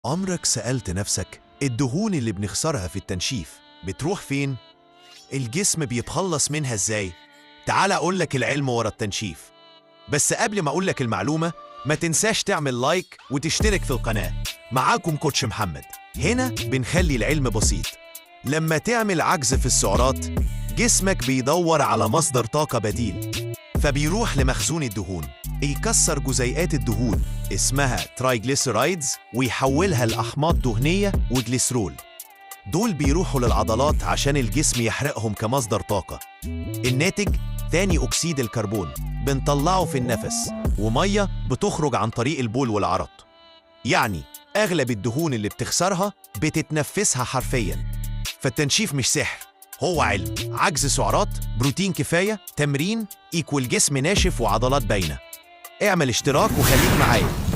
عمرك سألت نفسك الدهون اللي بنخسرها في التنشيف بتروح فين؟ الجسم بيتخلص منها ازاي؟ تعال أقولك العلم ورا التنشيف. بس قبل ما أقولك المعلومة ما تنساش تعمل لايك وتشترك في القناة. معاكم كوتش محمد. هنا بنخلي العلم بسيط. لما تعمل عجز في السعرات جسمك بيدور على مصدر طاقة بديل، فبيروح لمخزون الدهون يكسر جزيئات الدهون اسمها ترايجليسيرايدز ويحولها لأحماض دهنية وجليسرول. دول بيروحوا للعضلات عشان الجسم يحرقهم كمصدر طاقة. الناتج ثاني أكسيد الكربون بنطلعه في النفس، ومية بتخرج عن طريق البول والعرق. يعني أغلب الدهون اللي بتخسرها بتتنفسها حرفياً. فالتنشيف مش سحر، هو علم. عجز سعرات، بروتين كفاية، تمرين، جسم ناشف وعضلات باينة. اعمل اشتراك وخليك معايا.